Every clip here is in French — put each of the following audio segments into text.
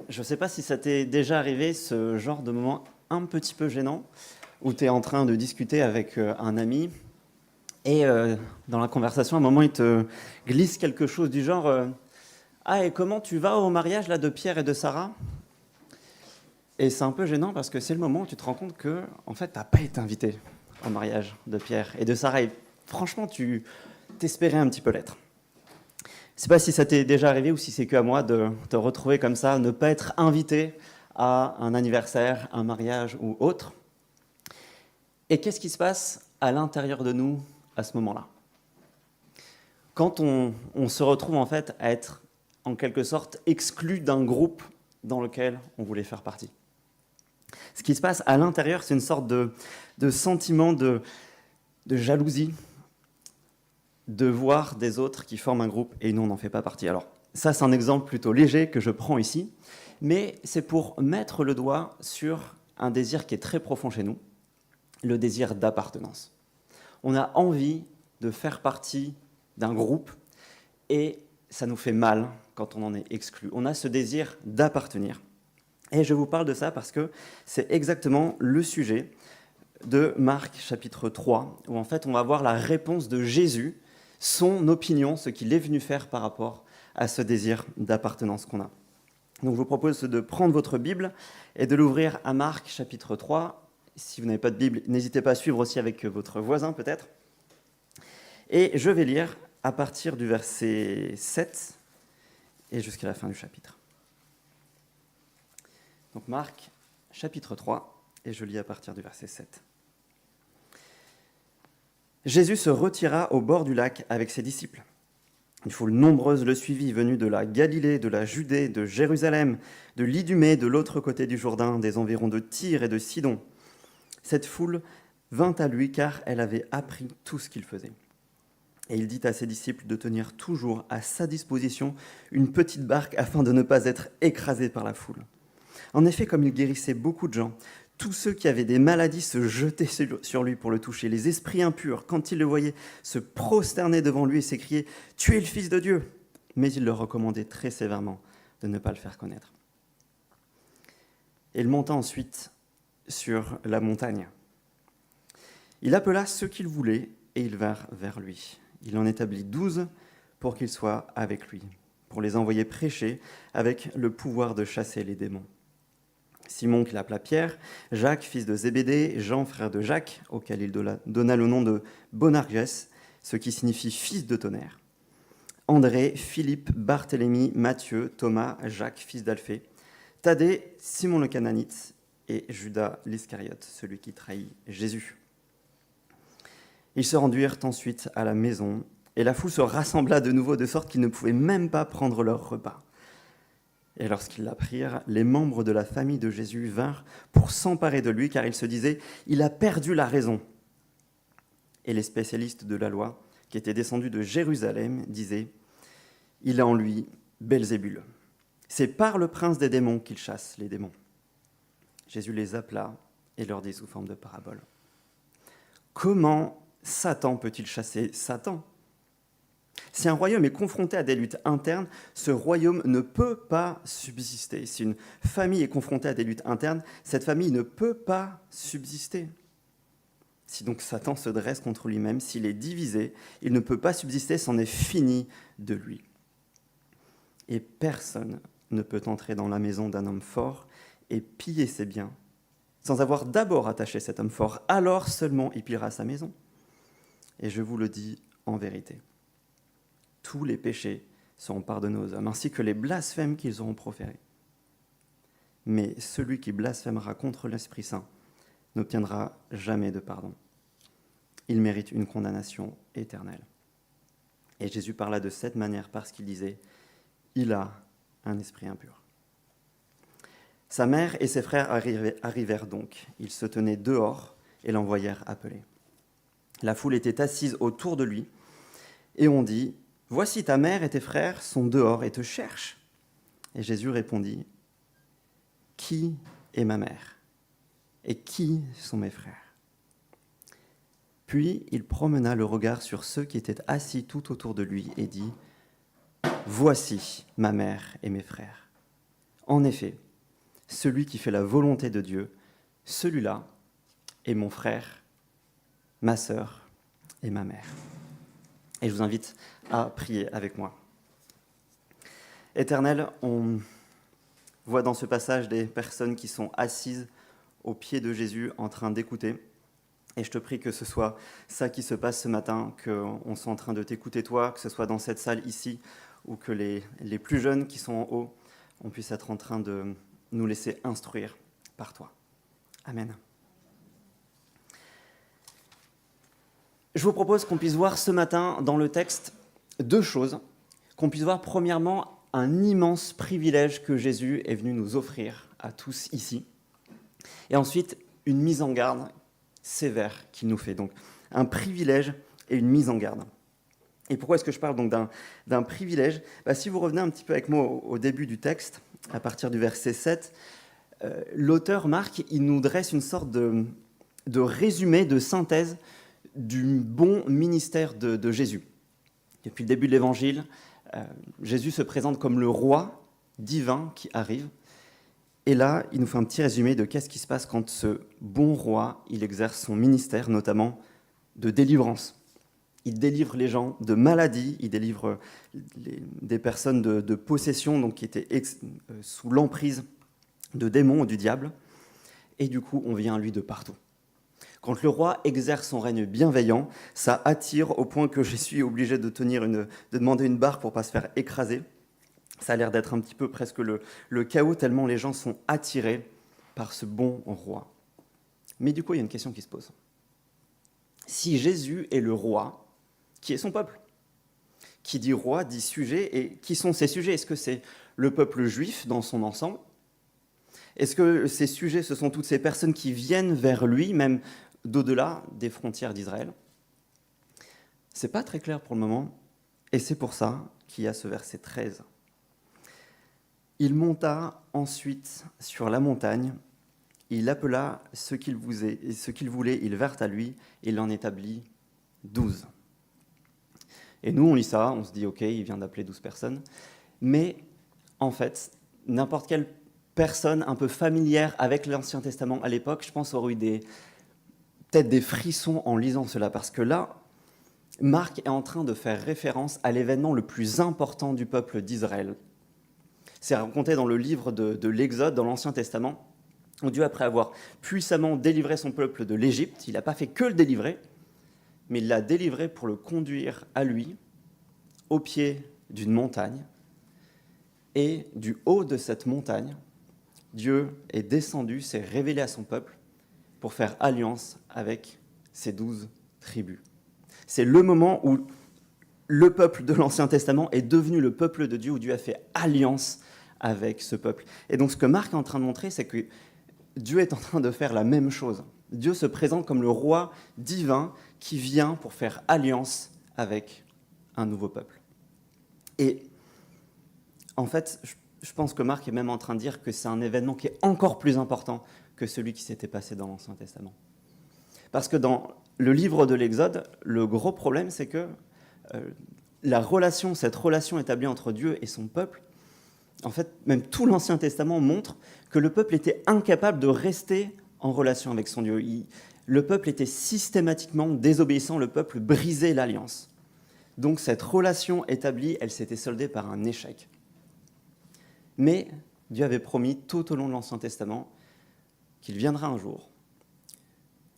Je ne sais pas si ça t'est déjà arrivé, ce genre de moment un petit peu gênant, où tu es en train de discuter avec un ami, et dans la conversation, à un moment, il te glisse quelque chose du genre Ah, et comment tu vas au mariage là, de Pierre et de Sarah? Et c'est un peu gênant parce que c'est le moment où tu te rends compte que, en fait, tu n'as pas été invité au mariage de Pierre et de Sarah. Et franchement, tu t'espérais un petit peu l'être. Je ne sais pas si ça t'est déjà arrivé ou si c'est que à moi de te retrouver comme ça, ne pas être invité à un anniversaire, un mariage ou autre. Et qu'est-ce qui se passe à l'intérieur de nous à ce moment-là? Quand on se retrouve en fait à être en quelque sorte exclu d'un groupe dans lequel on voulait faire partie. Ce qui se passe à l'intérieur, c'est une sorte de sentiment de jalousie, de voir des autres qui forment un groupe et nous, on n'en fait pas partie. Alors, ça, c'est un exemple plutôt léger que je prends ici, mais c'est pour mettre le doigt sur un désir qui est très profond chez nous, le désir d'appartenance. On a envie de faire partie d'un groupe et ça nous fait mal quand on en est exclu. On a ce désir d'appartenir. Et je vous parle de ça parce que c'est exactement le sujet de Marc chapitre 3, où en fait on va voir la réponse de Jésus, son opinion, ce qu'il est venu faire par rapport à ce désir d'appartenance qu'on a. Donc je vous propose de prendre votre Bible et de l'ouvrir à Marc chapitre 3. Si vous n'avez pas de Bible, n'hésitez pas à suivre aussi avec votre voisin peut-être. Et je vais lire à partir du verset 7 et jusqu'à la fin du chapitre. Donc Marc chapitre 3, et je lis à partir du verset 7. Jésus se retira au bord du lac avec ses disciples. Une foule nombreuse le suivit, venue de la Galilée, de la Judée, de Jérusalem, de l'Idumée, de l'autre côté du Jourdain, des environs de Tyr et de Sidon. Cette foule vint à lui car elle avait appris tout ce qu'il faisait. Et il dit à ses disciples de tenir toujours à sa disposition une petite barque afin de ne pas être écrasés par la foule. En effet, comme il guérissait beaucoup de gens, tous ceux qui avaient des maladies se jetaient sur lui pour le toucher. Les esprits impurs, quand ils le voyaient, se prosternaient devant lui et s'écriaient « Tu es le Fils de Dieu !» Mais il leur recommandait très sévèrement de ne pas le faire connaître. Et il monta ensuite sur la montagne. Il appela ceux qu'il voulait et ils vinrent vers lui. Il en établit 12 pour qu'ils soient avec lui, pour les envoyer prêcher avec le pouvoir de chasser les démons. Simon qu'il appela Pierre, Jacques, fils de Zébédée, Jean, frère de Jacques, auquel il donna le nom de Boanerges, ce qui signifie fils de tonnerre. André, Philippe, Barthélemy, Matthieu, Thomas, Jacques, fils d'Alphée, Thaddée, Simon le Cananite et Judas l'Iscariote, celui qui trahit Jésus. Ils se rendirent ensuite à la maison, et la foule se rassembla de nouveau de sorte qu'ils ne pouvaient même pas prendre leur repas. Et lorsqu'ils l'apprirent, les membres de la famille de Jésus vinrent pour s'emparer de lui, car ils se disaient « Il a perdu la raison ». Et les spécialistes de la loi, qui étaient descendus de Jérusalem, disaient « Il a en lui Belzébul. C'est par le prince des démons qu'il chasse les démons. » Jésus les appela et leur dit sous forme de parabole. « Comment Satan peut-il chasser Satan ? Si un royaume est confronté à des luttes internes, ce royaume ne peut pas subsister. Si une famille est confrontée à des luttes internes, cette famille ne peut pas subsister. Si donc Satan se dresse contre lui-même, s'il est divisé, il ne peut pas subsister, c'en est fini de lui. Et personne ne peut entrer dans la maison d'un homme fort et piller ses biens, sans avoir d'abord attaché cet homme fort, alors seulement il pillera sa maison. Et je vous le dis en vérité. Tous les péchés seront pardonnés aux hommes, ainsi que les blasphèmes qu'ils auront proférés. Mais celui qui blasphémera contre l'Esprit Saint n'obtiendra jamais de pardon. Il mérite une condamnation éternelle. Et Jésus parla de cette manière parce qu'il disait « Il a un esprit impur ». Sa mère et ses frères arrivèrent donc. Ils se tenaient dehors et l'envoyèrent appeler. La foule était assise autour de lui et on dit « Voici ta mère et tes frères sont dehors et te cherchent. » Et Jésus répondit « Qui est ma mère et qui sont mes frères ?» Puis il promena le regard sur ceux qui étaient assis tout autour de lui et dit « Voici ma mère et mes frères. En effet, celui qui fait la volonté de Dieu, celui-là est mon frère, ma sœur et ma mère. » Et je vous invite à prier avec moi. Éternel, on voit dans ce passage des personnes qui sont assises aux pieds de Jésus en train d'écouter. Et je te prie que ce soit ça qui se passe ce matin, qu'on soit en train de t'écouter toi, que ce soit dans cette salle ici, ou que les plus jeunes qui sont en haut, on puisse être en train de nous laisser instruire par toi. Amen. Je vous propose qu'on puisse voir ce matin dans le texte deux choses. Qu'on puisse voir premièrement un immense privilège que Jésus est venu nous offrir à tous ici. Et ensuite, une mise en garde sévère qu'il nous fait. Donc, un privilège et une mise en garde. Et pourquoi est-ce que je parle donc d'un privilège ? Si vous revenez un petit peu avec moi au début du texte, à partir du verset 7, l'auteur Marc, il nous dresse une sorte de résumé, de synthèse du bon ministère de Jésus. Depuis le début de l'Évangile, Jésus se présente comme le roi divin qui arrive. Et là, il nous fait un petit résumé de qu'est-ce qui se passe quand ce bon roi, il exerce son ministère, notamment de délivrance. Il délivre les gens de maladies, il délivre des personnes de possession, donc qui étaient sous l'emprise de démons ou du diable. Et du coup, on vient à lui de partout. Quand le roi exerce son règne bienveillant, ça attire au point que je suis obligé de demander une barre pour ne pas se faire écraser. Ça a l'air d'être un petit peu presque le chaos, tellement les gens sont attirés par ce bon roi. Mais du coup, il y a une question qui se pose. Si Jésus est le roi, qui est son peuple ? Qui dit roi, dit sujet, et qui sont ces sujets ? Est-ce que c'est le peuple juif dans son ensemble ? Est-ce que ces sujets, ce sont toutes ces personnes qui viennent vers lui, même d'au-delà des frontières d'Israël ? C'est pas très clair pour le moment, et c'est pour ça qu'il y a ce verset 13. Il monta ensuite sur la montagne, il appela ce qu'il voulait, ils vinrent à lui, et il en établit 12. Et nous, on lit ça, on se dit, ok, il vient d'appeler 12 personnes, mais en fait, n'importe quelle personne un peu familière avec l'Ancien Testament à l'époque, je pense, aurait eu peut-être des frissons en lisant cela, parce que là, Marc est en train de faire référence à l'événement le plus important du peuple d'Israël. C'est raconté dans le livre de l'Exode, dans l'Ancien Testament, où Dieu, après avoir puissamment délivré son peuple de l'Égypte, il n'a pas fait que le délivrer, mais il l'a délivré pour le conduire à lui, au pied d'une montagne. Et du haut de cette montagne, Dieu est descendu, s'est révélé à son peuple pour faire alliance avec ses 12 tribus. C'est le moment où le peuple de l'Ancien Testament est devenu le peuple de Dieu, où Dieu a fait alliance avec ce peuple. Et donc ce que Marc est en train de montrer, c'est que Dieu est en train de faire la même chose. Dieu se présente comme le roi divin qui vient pour faire alliance avec un nouveau peuple. Et en fait, je pense que Marc est même en train de dire que c'est un événement qui est encore plus important que celui qui s'était passé dans l'Ancien Testament. Parce que dans le livre de l'Exode, le gros problème, c'est que cette relation établie entre Dieu et son peuple, en fait, même tout l'Ancien Testament montre que le peuple était incapable de rester en relation avec son Dieu. Le peuple était systématiquement désobéissant, le peuple brisait l'alliance. Donc cette relation établie, elle s'était soldée par un échec. Mais Dieu avait promis tout au long de l'Ancien Testament qu'il viendra un jour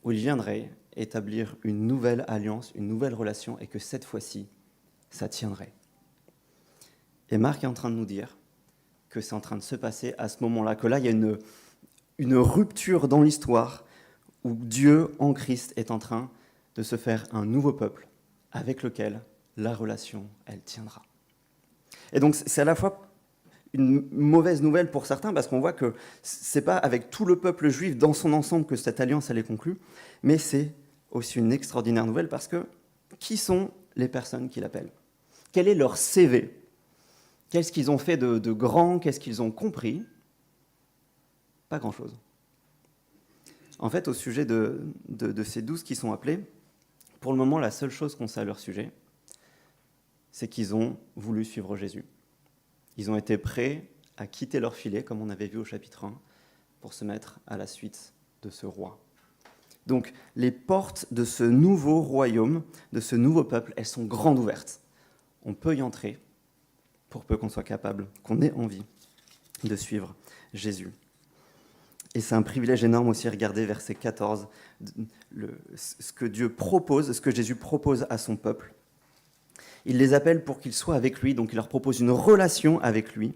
où il viendrait établir une nouvelle alliance, une nouvelle relation, et que cette fois-ci, ça tiendrait. Et Marc est en train de nous dire que c'est en train de se passer à ce moment-là, que là, il y a une rupture dans l'histoire où Dieu, en Christ, est en train de se faire un nouveau peuple avec lequel la relation, elle tiendra. Et donc, c'est à la fois une mauvaise nouvelle pour certains, parce qu'on voit que c'est pas avec tout le peuple juif dans son ensemble que cette alliance, elle est conclue, mais c'est aussi une extraordinaire nouvelle, parce que qui sont les personnes qui l'appellent ? Quel est leur CV ? Qu'est-ce qu'ils ont fait de grand ? Qu'est-ce qu'ils ont compris ? Pas grand-chose. En fait, au sujet de ces 12 qui sont appelés, pour le moment, la seule chose qu'on sait à leur sujet, c'est qu'ils ont voulu suivre Jésus. Ils ont été prêts à quitter leur filet, comme on avait vu au chapitre 1, pour se mettre à la suite de ce roi. Donc, les portes de ce nouveau royaume, de ce nouveau peuple, elles sont grandes ouvertes. On peut y entrer, pour peu qu'on soit capable, qu'on ait envie de suivre Jésus. Et c'est un privilège énorme aussi, regardez verset 14, ce que Dieu propose, ce que Jésus propose à son peuple. Il les appelle pour qu'ils soient avec lui, donc il leur propose une relation avec lui,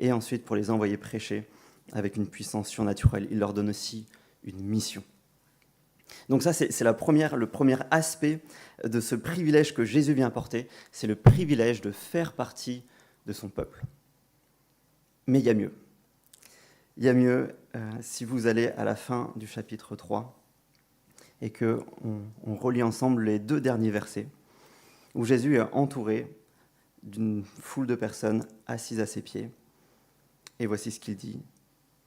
et ensuite pour les envoyer prêcher avec une puissance surnaturelle. Il leur donne aussi une mission. Donc ça, c'est le premier aspect de ce privilège que Jésus vient apporter, c'est le privilège de faire partie de son peuple. Mais il y a mieux. Il y a mieux si vous allez à la fin du chapitre 3 et qu'on relit ensemble les 2 derniers versets, où Jésus est entouré d'une foule de personnes assises à ses pieds. Et voici ce qu'il dit.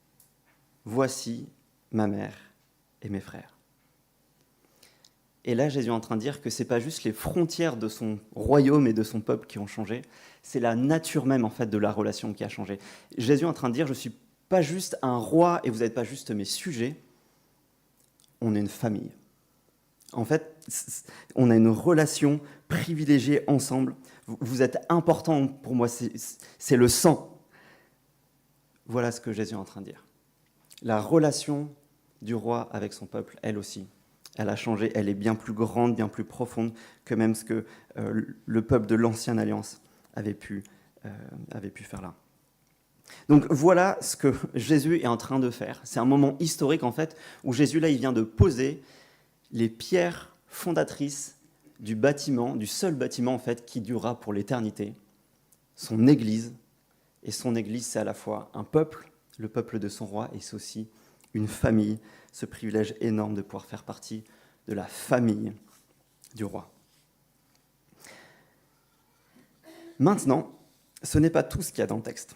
« Voici ma mère et mes frères. » Et là, Jésus est en train de dire que ce n'est pas juste les frontières de son royaume et de son peuple qui ont changé, c'est la nature même en fait, de la relation qui a changé. Jésus est en train de dire, je ne suis pas juste un roi et vous n'êtes pas juste mes sujets, on est une famille. En fait, on a une relation privilégiée ensemble. Vous êtes important pour moi, c'est le sang. Voilà ce que Jésus est en train de dire. La relation du roi avec son peuple, elle aussi, elle a changé. Elle est bien plus grande, bien plus profonde que même ce que le peuple de l'Ancienne Alliance avait pu faire là. Donc voilà ce que Jésus est en train de faire. C'est un moment historique en fait où Jésus là il vient de poser les pierres fondatrices du bâtiment, du seul bâtiment en fait qui durera pour l'éternité, son Église. Et son Église c'est à la fois un peuple, le peuple de son roi, et c'est aussi une famille. Ce privilège énorme de pouvoir faire partie de la famille du roi. Maintenant, ce n'est pas tout ce qu'il y a dans le texte.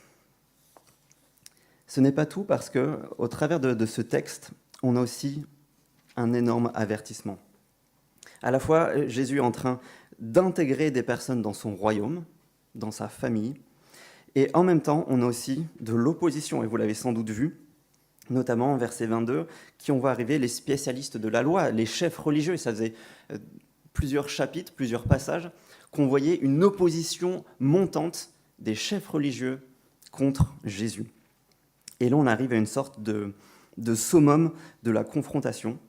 Ce n'est pas tout parce qu'au travers de ce texte, on a aussi un énorme avertissement. À la fois, Jésus est en train d'intégrer des personnes dans son royaume, dans sa famille, et en même temps, on a aussi de l'opposition, et vous l'avez sans doute vu, notamment en verset 22, qui on voit arriver les spécialistes de la loi, les chefs religieux, et ça faisait plusieurs chapitres, plusieurs passages, qu'on voyait une opposition montante des chefs religieux contre Jésus. Et là, on arrive à une sorte de summum de la confrontation,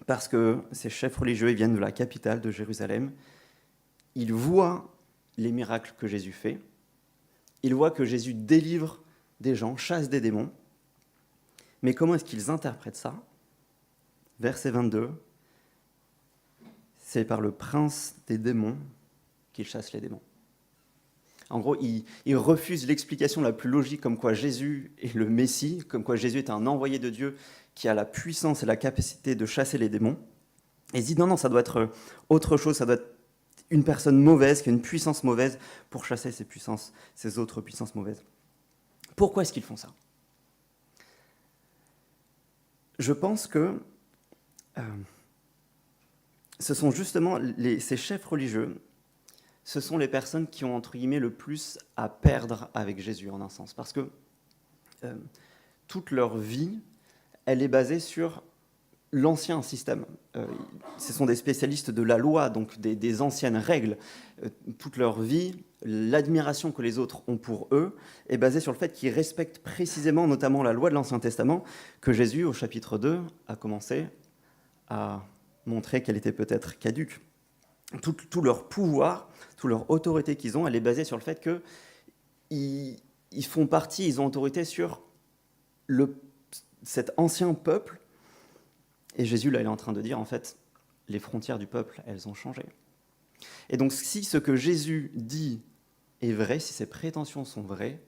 parce que ces chefs religieux ils viennent de la capitale, de Jérusalem. Ils voient les miracles que Jésus fait. Ils voient que Jésus délivre des gens, chasse des démons. Mais comment est-ce qu'ils interprètent ça ? Verset 22, c'est par le prince des démons qu'ils chassent les démons. En gros, ils refusent l'explication la plus logique, comme quoi Jésus est le Messie, comme quoi Jésus est un envoyé de Dieu qui a la puissance et la capacité de chasser les démons. Et ils disent non, ça doit être autre chose, ça doit être une personne mauvaise, qui a une puissance mauvaise pour chasser ces autres puissances mauvaises. Pourquoi est-ce qu'ils font ça ? Je pense que ce sont justement ces chefs religieux, ce sont les personnes qui ont, entre guillemets, le plus à perdre avec Jésus, en un sens. Parce que toute leur vie, elle est basée sur l'ancien système. Ce sont des spécialistes de la loi, donc des anciennes règles. Toute leur vie, l'admiration que les autres ont pour eux est basée sur le fait qu'ils respectent précisément, notamment la loi de l'Ancien Testament, que Jésus, au chapitre 2, a commencé à montrer qu'elle était peut-être caduque. Tout leur pouvoir, toute leur autorité qu'ils ont, elle est basée sur le fait qu'ils font partie, ils ont autorité sur cet ancien peuple. Et Jésus, là, il est en train de dire, en fait, les frontières du peuple, elles ont changé. Et donc, si ce que Jésus dit est vrai, si ses prétentions sont vraies,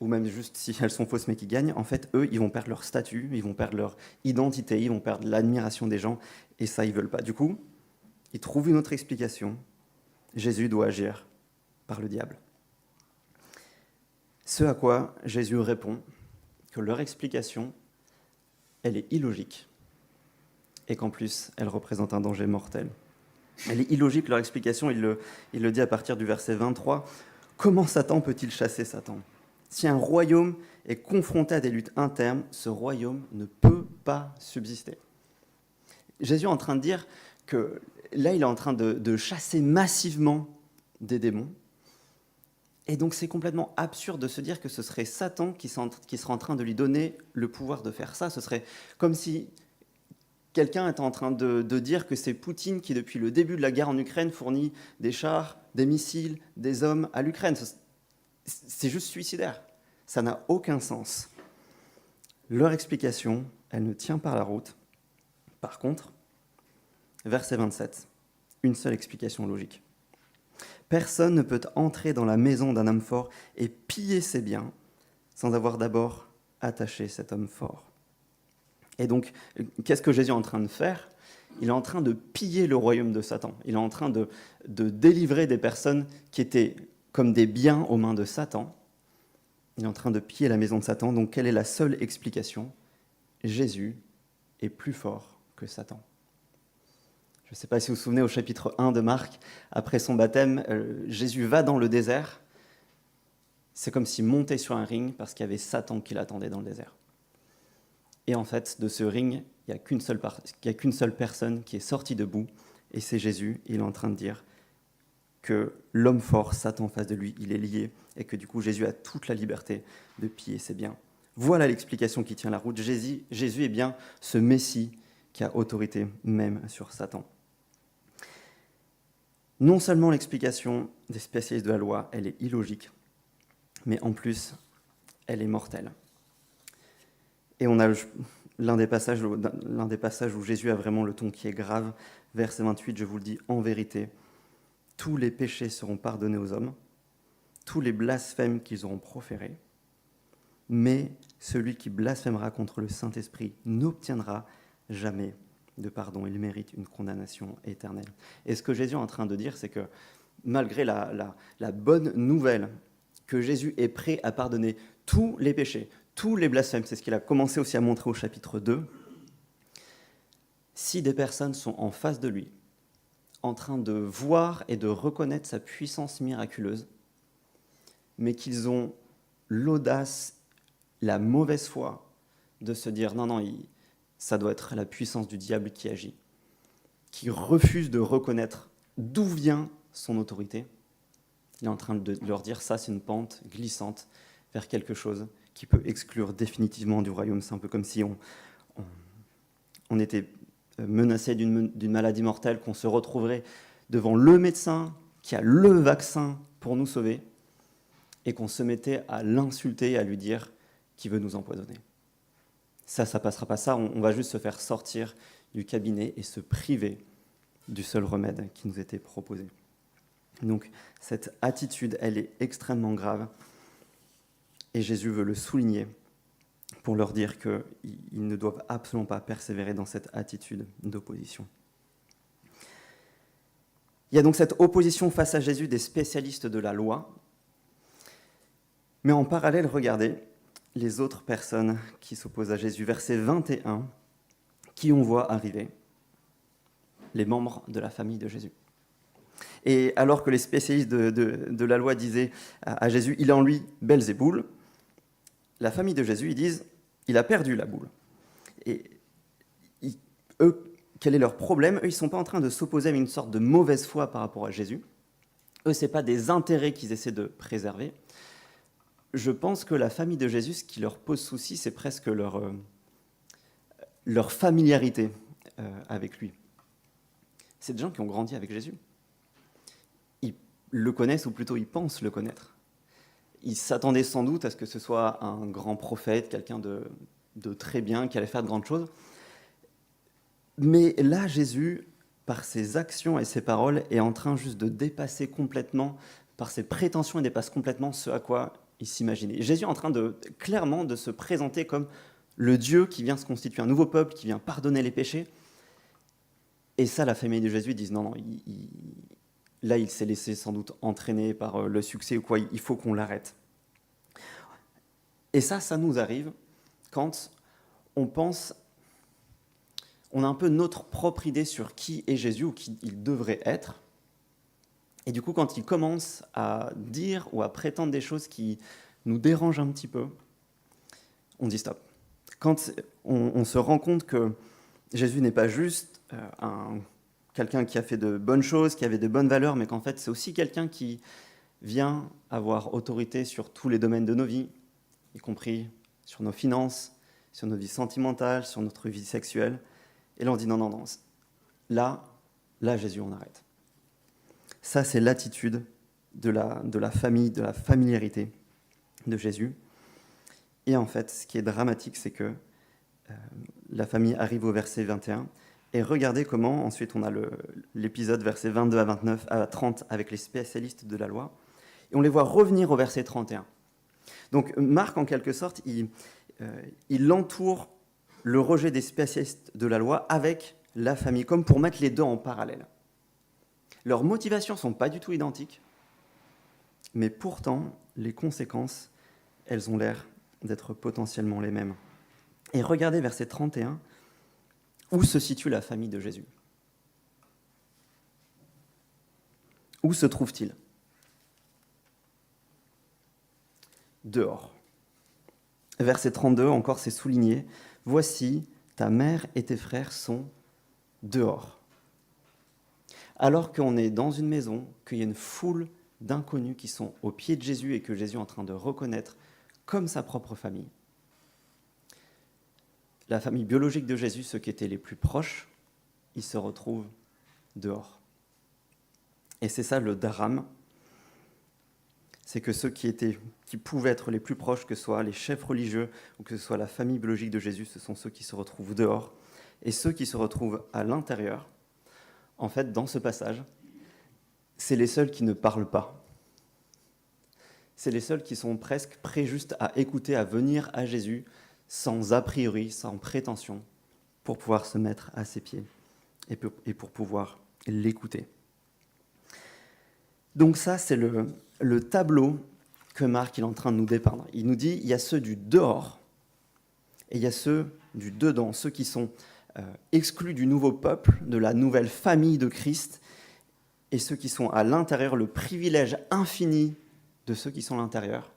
ou même juste si elles sont fausses mais qui gagnent, en fait, eux, ils vont perdre leur statut, ils vont perdre leur identité, ils vont perdre l'admiration des gens, et ça, ils ne veulent pas. Du coup, ils trouvent une autre explication. Jésus doit agir par le diable. Ce à quoi Jésus répond que leur explication, elle est illogique, et qu'en plus, elle représente un danger mortel. Elle est illogique, leur explication, il le dit à partir du verset 23, Comment Satan peut-il chasser Satan ? Si un royaume est confronté à des luttes internes, ce royaume ne peut pas subsister. Jésus est en train de dire que là, il est en train de chasser massivement des démons. Et donc, c'est complètement absurde de se dire que ce serait Satan qui serait en train de lui donner le pouvoir de faire ça. Ce serait comme si quelqu'un était en train de dire que c'est Poutine qui, depuis le début de la guerre en Ukraine, fournit des chars, des missiles, des hommes à l'Ukraine. C'est juste suicidaire. Ça n'a aucun sens. Leur explication, elle ne tient pas la route. Par contre, verset 27, une seule explication logique. Personne ne peut entrer dans la maison d'un homme fort et piller ses biens sans avoir d'abord attaché cet homme fort. Et donc, qu'est-ce que Jésus est en train de faire ? Il est en train de piller le royaume de Satan. Il est en train de délivrer des personnes qui étaient comme des biens aux mains de Satan. Il est en train de piller la maison de Satan. Donc, quelle est la seule explication ? Jésus est plus fort que Satan. Je ne sais pas si vous vous souvenez, au chapitre 1 de Marc, après son baptême, Jésus va dans le désert. C'est comme s'il montait sur un ring parce qu'il y avait Satan qui l'attendait dans le désert. Et en fait, de ce ring, il n'y a qu'une seule personne qui est sortie debout, et c'est Jésus. Il est en train de dire que l'homme fort, Satan en face de lui, il est lié, et que du coup, Jésus a toute la liberté de piller ses biens. Voilà l'explication qui tient la route. Jésus est bien ce Messie qui a autorité même sur Satan. Non seulement l'explication des spécialistes de la loi, elle est illogique, mais en plus, elle est mortelle. Et on a l'un des passages où Jésus a vraiment le ton qui est grave. Verset 28, je vous le dis en vérité, tous les péchés seront pardonnés aux hommes, tous les blasphèmes qu'ils auront proférés, mais celui qui blasphémera contre le Saint-Esprit n'obtiendra jamais de pardon. Il mérite une condamnation éternelle. Et ce que Jésus est en train de dire, c'est que malgré la bonne nouvelle que Jésus est prêt à pardonner tous les péchés, tous les blasphèmes, c'est ce qu'il a commencé aussi à montrer au chapitre 2, si des personnes sont en face de lui, en train de voir et de reconnaître sa puissance miraculeuse, mais qu'ils ont l'audace, la mauvaise foi de se dire non, ça doit être la puissance du diable qui agit, qui refuse de reconnaître d'où vient son autorité, il est en train de leur dire ça, c'est une pente glissante vers quelque chose qui peut exclure définitivement du royaume. C'est un peu comme si on était menacé d'une maladie mortelle, qu'on se retrouverait devant le médecin qui a le vaccin pour nous sauver, et qu'on se mettait à l'insulter, à lui dire qu'il veut nous empoisonner. Ça passera pas ça, on va juste se faire sortir du cabinet et se priver du seul remède qui nous était proposé. Donc cette attitude, elle est extrêmement grave, et Jésus veut le souligner pour leur dire qu'ils ne doivent absolument pas persévérer dans cette attitude d'opposition. Il y a donc cette opposition face à Jésus des spécialistes de la loi, mais en parallèle, regardez les autres personnes qui s'opposent à Jésus. Verset 21, qui on voit arriver ? Les membres de la famille de Jésus. Et alors que les spécialistes de la loi disaient à Jésus, il est en lui Belzéboul, la famille de Jésus, ils disent, il a perdu la boule. Et eux, quel est leur problème ? Eux, ils ne sont pas en train de s'opposer à une sorte de mauvaise foi par rapport à Jésus. Eux, ce n'est pas des intérêts qu'ils essaient de préserver. Je pense que la famille de Jésus, ce qui leur pose souci, c'est presque leur familiarité avec lui. C'est des gens qui ont grandi avec Jésus. Ils le connaissent, ou plutôt ils pensent le connaître. Ils s'attendaient sans doute à ce que ce soit un grand prophète, quelqu'un de très bien, qui allait faire de grandes choses. Mais là, Jésus, par ses actions et ses paroles, est en train juste de dépasser complètement, par ses prétentions, il dépasse complètement ce à quoi il s'imaginait. Jésus est en train clairement de se présenter comme le Dieu qui vient se constituer un nouveau peuple, qui vient pardonner les péchés. Et ça, la famille de Jésus disent non, là, il s'est laissé sans doute entraîner par le succès ou quoi, il faut qu'on l'arrête. Et ça nous arrive quand on pense, on a un peu notre propre idée sur qui est Jésus ou qui il devrait être, Et du coup, quand il commence à dire ou à prétendre des choses qui nous dérangent un petit peu, on dit stop. Quand on se rend compte que Jésus n'est pas juste quelqu'un qui a fait de bonnes choses, qui avait de bonnes valeurs, mais qu'en fait, c'est aussi quelqu'un qui vient avoir autorité sur tous les domaines de nos vies, y compris sur nos finances, sur notre vie sentimentale, sur notre vie sexuelle. Et là, on dit non, non, non. Là, Jésus, on arrête. Ça, c'est l'attitude de la famille, de la familiarité de Jésus. Et en fait, ce qui est dramatique, c'est que la famille arrive au verset 21. Et regardez comment, ensuite, on a l'épisode versets 22 à 29 à 30 avec les spécialistes de la loi. Et on les voit revenir au verset 31. Donc Marc, en quelque sorte, il entoure le rejet des spécialistes de la loi avec la famille, comme pour mettre les deux en parallèle. Leurs motivations ne sont pas du tout identiques, mais pourtant, les conséquences, elles ont l'air d'être potentiellement les mêmes. Et regardez verset 31, où se situe la famille de Jésus? Où se trouve-t-il? Dehors. Verset 32, encore c'est souligné, « Voici, ta mère et tes frères sont dehors. » Alors qu'on est dans une maison, qu'il y a une foule d'inconnus qui sont au pied de Jésus et que Jésus est en train de reconnaître comme sa propre famille. La famille biologique de Jésus, ceux qui étaient les plus proches, ils se retrouvent dehors. Et c'est ça le drame, c'est que ceux qui pouvaient être les plus proches, que ce soit les chefs religieux ou que ce soit la famille biologique de Jésus, ce sont ceux qui se retrouvent dehors. Et ceux qui se retrouvent à l'intérieur, en fait, dans ce passage, c'est les seuls qui ne parlent pas. C'est les seuls qui sont presque prêts juste à écouter, à venir à Jésus, sans a priori, sans prétention, pour pouvoir se mettre à ses pieds et pour pouvoir l'écouter. Donc ça, c'est le tableau que Marc est en train de nous dépeindre. Il nous dit, il y a ceux du dehors et il y a ceux du dedans, ceux qui sont exclus du nouveau peuple, de la nouvelle famille de Christ, et ceux qui sont à l'intérieur, le privilège infini de ceux qui sont à l'intérieur,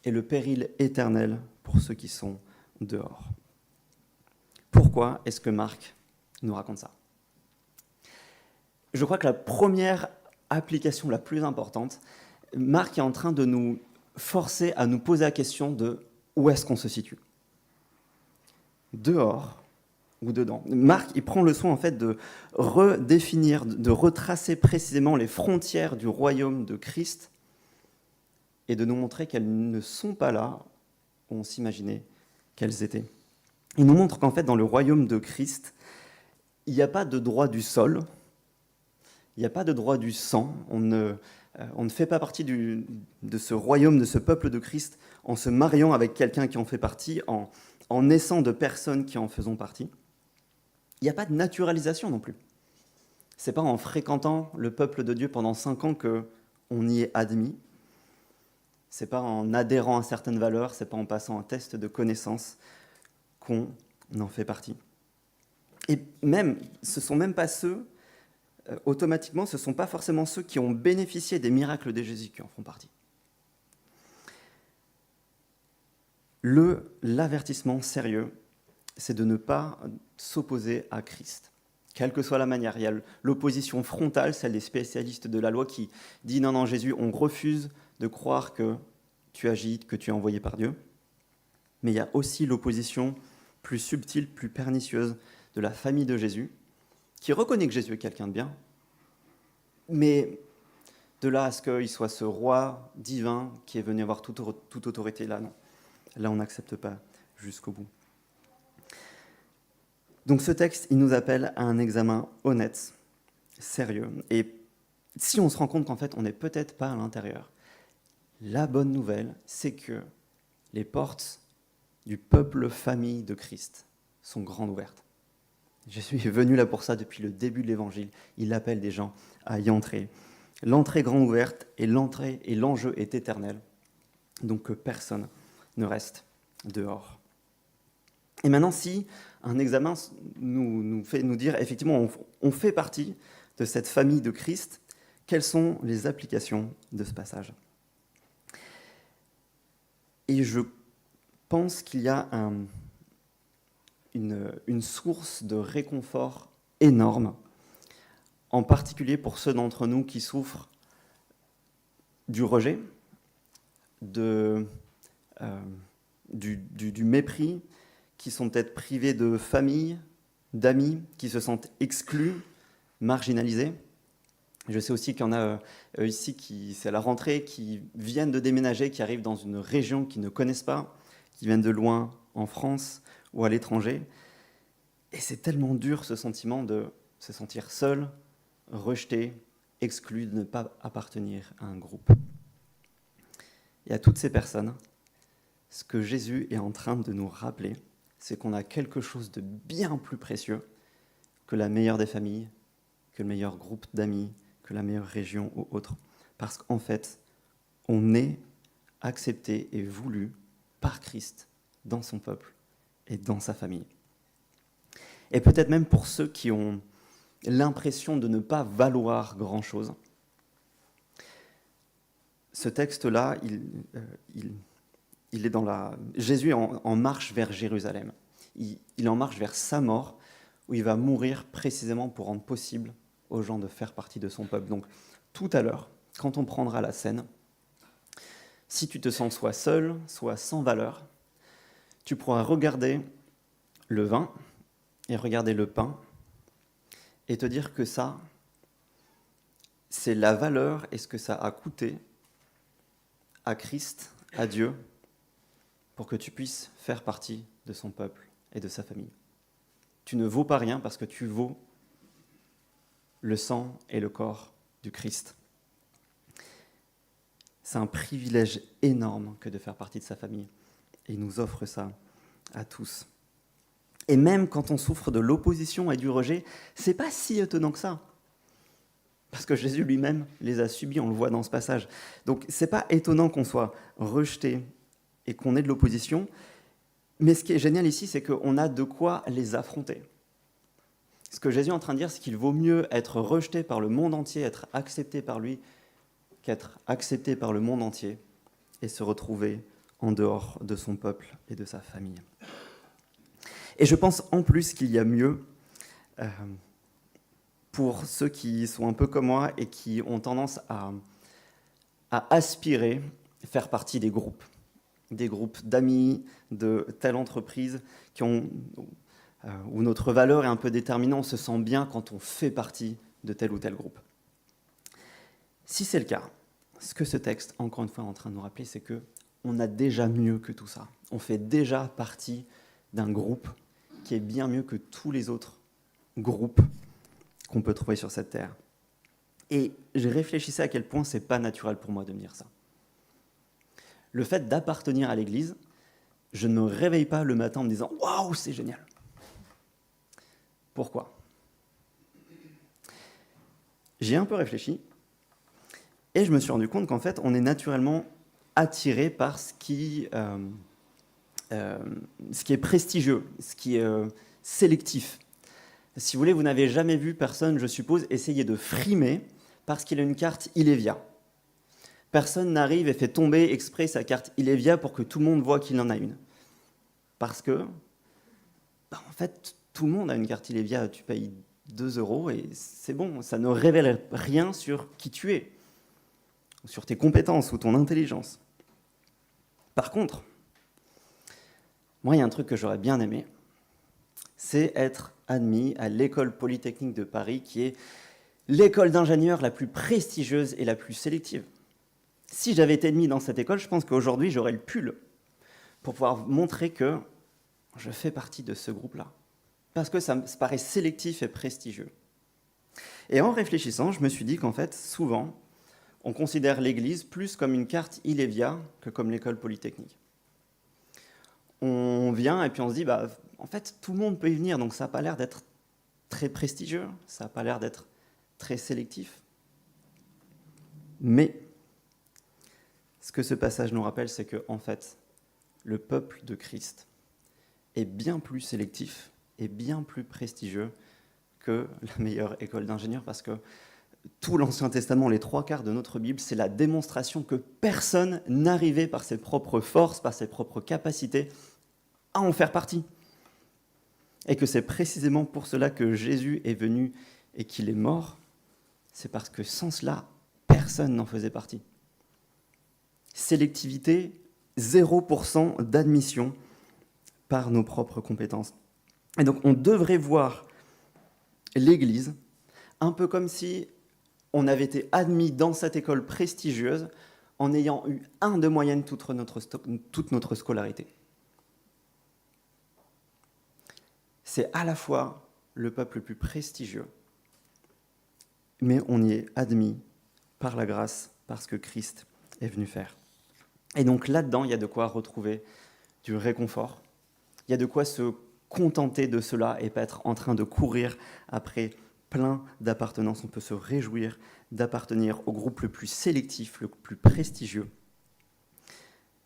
et le péril éternel pour ceux qui sont dehors. Pourquoi est-ce que Marc nous raconte ça? Je crois que la première application la plus importante, Marc est en train de nous forcer à nous poser la question de où est-ce qu'on se situe? Dehors ou dedans? Marc, il prend le soin en fait de redéfinir, de retracer précisément les frontières du royaume de Christ et de nous montrer qu'elles ne sont pas là où on s'imaginait qu'elles étaient. Il nous montre qu'en fait, dans le royaume de Christ, il n'y a pas de droit du sol, il n'y a pas de droit du sang. On ne fait pas partie de ce royaume, de ce peuple de Christ, en se mariant avec quelqu'un qui en fait partie, en naissant de personnes qui en faisant partie. Il n'y a pas de naturalisation non plus. Ce n'est pas en fréquentant le peuple de Dieu pendant 5 ans qu'on y est admis. Ce n'est pas en adhérant à certaines valeurs, ce n'est pas en passant un test de connaissance qu'on en fait partie. Et même, ce ne sont même pas ceux, automatiquement, ce ne sont pas forcément ceux qui ont bénéficié des miracles de Jésus qui en font partie. L'avertissement sérieux, c'est de ne pas s'opposer à Christ, quelle que soit la manière. Il y a l'opposition frontale, celle des spécialistes de la loi qui dit « Non, non, Jésus, on refuse de croire que tu agis, que tu es envoyé par Dieu. » Mais il y a aussi l'opposition plus subtile, plus pernicieuse de la famille de Jésus, qui reconnaît que Jésus est quelqu'un de bien, mais de là à ce qu'il soit ce roi divin qui est venu avoir toute autorité, là, non. Là, on n'accepte pas jusqu'au bout. Donc ce texte, il nous appelle à un examen honnête, sérieux. Et si on se rend compte qu'en fait, on n'est peut-être pas à l'intérieur, la bonne nouvelle, c'est que les portes du peuple famille de Christ sont grandes ouvertes. Jésus est venu là pour ça depuis le début de l'Évangile. Il appelle des gens à y entrer. L'entrée est grande ouverte et l'entrée et l'enjeu est éternel. Donc que personne ne reste dehors. Et maintenant, si un examen nous fait nous dire, effectivement, on fait partie de cette famille de Christ, quelles sont les applications de ce passage? Et je pense qu'il y a une source de réconfort énorme, en particulier pour ceux d'entre nous qui souffrent du rejet, du mépris, qui sont peut-être privés de famille, d'amis, qui se sentent exclus, marginalisés. Je sais aussi qu'il y en a ici, c'est à la rentrée, qui viennent de déménager, qui arrivent dans une région qu'ils ne connaissent pas, qui viennent de loin en France ou à l'étranger. Et c'est tellement dur ce sentiment de se sentir seul, rejeté, exclu, de ne pas appartenir à un groupe. Et à toutes ces personnes, ce que Jésus est en train de nous rappeler, c'est qu'on a quelque chose de bien plus précieux que la meilleure des familles, que le meilleur groupe d'amis, que la meilleure région ou autre. Parce qu'en fait, on est accepté et voulu par Christ dans son peuple et dans sa famille. Et peut-être même pour ceux qui ont l'impression de ne pas valoir grand-chose, ce texte-là, il est dans la... Jésus est en marche vers Jérusalem. Il est en marche vers sa mort, où il va mourir précisément pour rendre possible aux gens de faire partie de son peuple. Donc, tout à l'heure, quand on prendra la scène, si tu te sens soit seul, soit sans valeur, tu pourras regarder le vin et regarder le pain et te dire que ça, c'est la valeur et ce que ça a coûté à Christ, à Dieu, pour que tu puisses faire partie de son peuple et de sa famille. Tu ne vaux pas rien parce que tu vaux le sang et le corps du Christ. C'est un privilège énorme que de faire partie de sa famille. Et il nous offre ça à tous. Et même quand on souffre de l'opposition et du rejet, c'est pas si étonnant que ça. Parce que Jésus lui-même les a subis, on le voit dans ce passage. Donc c'est pas étonnant qu'on soit rejeté et qu'on ait de l'opposition. Mais ce qui est génial ici, c'est qu'on a de quoi les affronter. Ce que Jésus est en train de dire, c'est qu'il vaut mieux être rejeté par le monde entier, être accepté par lui, qu'être accepté par le monde entier et se retrouver en dehors de son peuple et de sa famille. Et je pense en plus qu'il y a mieux pour ceux qui sont un peu comme moi et qui ont tendance à aspirer faire partie des groupes d'amis, de telle entreprise où notre valeur est un peu déterminée, on se sent bien quand on fait partie de tel ou tel groupe. Si c'est le cas, ce que ce texte, encore une fois, est en train de nous rappeler, c'est qu'on a déjà mieux que tout ça. On fait déjà partie d'un groupe qui est bien mieux que tous les autres groupes qu'on peut trouver sur cette terre. Et j'ai réfléchi à quel point c'est pas naturel pour moi de me dire ça. Le fait d'appartenir à l'Église, je ne me réveille pas le matin en me disant « Waouh, c'est génial !» Pourquoi ? J'ai un peu réfléchi et je me suis rendu compte qu'en fait, on est naturellement attiré par ce qui est prestigieux, ce qui est sélectif. Si vous voulez, vous n'avez jamais vu personne, je suppose, essayer de frimer parce qu'il a une carte Illévia. Personne n'arrive et fait tomber exprès sa carte Illévia pour que tout le monde voit qu'il en a une. Parce que, en fait, tout le monde a une carte Illévia, tu payes 2 € et c'est bon, ça ne révèle rien sur qui tu es, sur tes compétences ou ton intelligence. Par contre, moi, il y a un truc que j'aurais bien aimé, c'est être admis à l'École Polytechnique de Paris, qui est l'école d'ingénieurs la plus prestigieuse et la plus sélective. Si j'avais été admis dans cette école, je pense qu'aujourd'hui, j'aurais le pull pour pouvoir montrer que je fais partie de ce groupe-là. Parce que ça me paraît sélectif et prestigieux. Et en réfléchissant, je me suis dit qu'en fait, souvent, on considère l'Église plus comme une carte Illévia que comme l'école polytechnique. On vient et puis on se dit, en fait, tout le monde peut y venir, donc ça n'a pas l'air d'être très prestigieux, ça n'a pas l'air d'être très sélectif. Mais ce que ce passage nous rappelle, c'est que, en fait, le peuple de Christ est bien plus sélectif et bien plus prestigieux que la meilleure école d'ingénieurs, parce que tout l'Ancien Testament, les 3/4 de notre Bible, c'est la démonstration que personne n'arrivait par ses propres forces, par ses propres capacités, à en faire partie. Et que c'est précisément pour cela que Jésus est venu et qu'il est mort. C'est parce que sans cela, personne n'en faisait partie. Sélectivité, 0% d'admission par nos propres compétences. Et donc on devrait voir l'Église un peu comme si on avait été admis dans cette école prestigieuse en ayant eu 1 de moyenne toute notre scolarité. C'est à la fois le peuple le plus prestigieux, mais on y est admis par la grâce, parce que Christ est venu faire. Et donc là-dedans, il y a de quoi retrouver du réconfort. Il y a de quoi se contenter de cela et pas être en train de courir après plein d'appartenances. On peut se réjouir d'appartenir au groupe le plus sélectif, le plus prestigieux,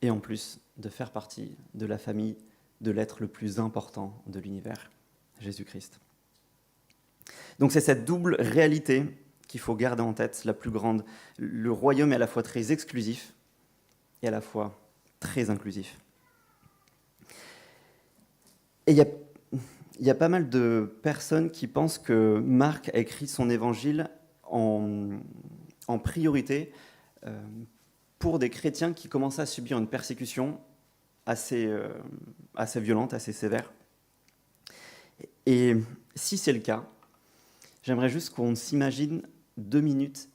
et en plus de faire partie de la famille de l'être le plus important de l'univers, Jésus-Christ. Donc c'est cette double réalité qu'il faut garder en tête, la plus grande. Le royaume est à la fois très exclusif et à la fois très inclusif. Et il y a pas mal de personnes qui pensent que Marc a écrit son évangile en priorité pour des chrétiens qui commençaient à subir une persécution assez violente, assez sévère. Et si c'est le cas, j'aimerais juste qu'on s'imagine 2 minutes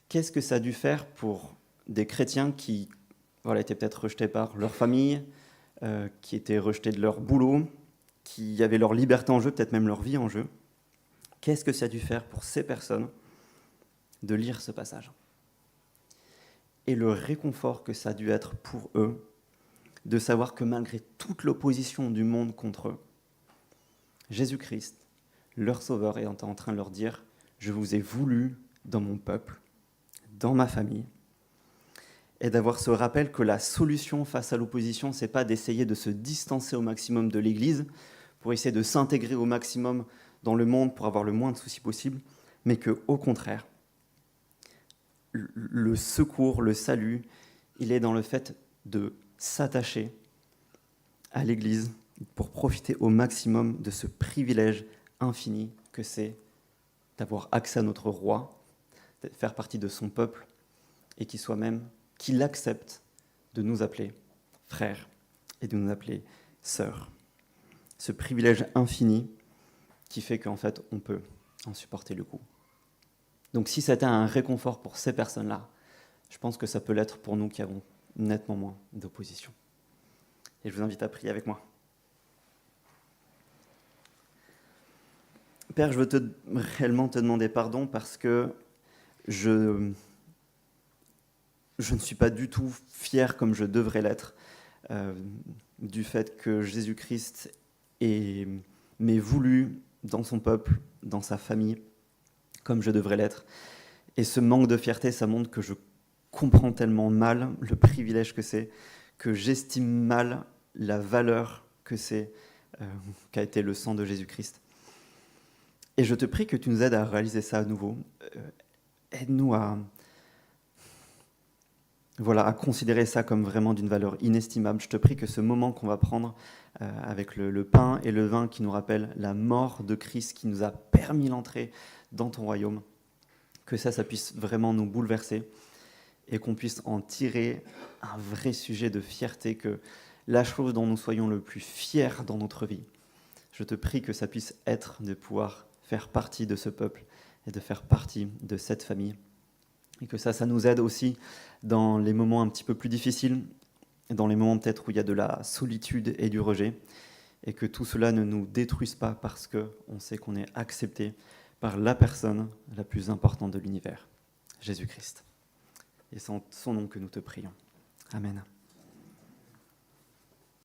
qu'est-ce que ça a dû faire pour des chrétiens qui étaient peut-être rejetés par leur famille, qui étaient rejetés de leur boulot, qui avaient leur liberté en jeu, peut-être même leur vie en jeu. Qu'est-ce que ça a dû faire pour ces personnes de lire ce passage? Et le réconfort que ça a dû être pour eux de savoir que malgré toute l'opposition du monde contre eux, Jésus-Christ, leur sauveur, est en train de leur dire « Je vous ai voulu dans mon peuple, dans ma famille ». Et d'avoir ce rappel que la solution face à l'opposition, ce n'est pas d'essayer de se distancer au maximum de l'Église, pour essayer de s'intégrer au maximum dans le monde pour avoir le moins de soucis possible, mais qu'au contraire, le secours, le salut, il est dans le fait de s'attacher à l'Église pour profiter au maximum de ce privilège infini que c'est d'avoir accès à notre roi, de faire partie de son peuple, et qu'il accepte de nous appeler frères et de nous appeler sœurs. Ce privilège infini qui fait qu'en fait, on peut en supporter le coup. Donc si c'était un réconfort pour ces personnes-là, je pense que ça peut l'être pour nous qui avons nettement moins d'opposition. Et je vous invite à prier avec moi. Père, je veux réellement te demander pardon parce que je ne suis pas du tout fier comme je devrais l'être du fait que Jésus-Christ m'ait voulu dans son peuple, dans sa famille, comme je devrais l'être. Et ce manque de fierté, ça montre que je comprends tellement mal le privilège que c'est, que j'estime mal la valeur que c'est, qu'a été le sang de Jésus-Christ. Et je te prie que tu nous aides à réaliser ça à nouveau. Aide-nous à considérer ça comme vraiment d'une valeur inestimable. Je te prie que ce moment qu'on va prendre avec le pain et le vin qui nous rappelle la mort de Christ, qui nous a permis l'entrée dans ton royaume, que ça puisse vraiment nous bouleverser et qu'on puisse en tirer un vrai sujet de fierté, que la chose dont nous soyons le plus fiers dans notre vie, je te prie que ça puisse être de pouvoir faire partie de ce peuple et de faire partie de cette famille. Et que ça nous aide aussi dans les moments un petit peu plus difficiles, dans les moments peut-être où il y a de la solitude et du rejet, et que tout cela ne nous détruise pas parce qu'on sait qu'on est accepté par la personne la plus importante de l'univers, Jésus-Christ. Et c'est en son nom que nous te prions. Amen.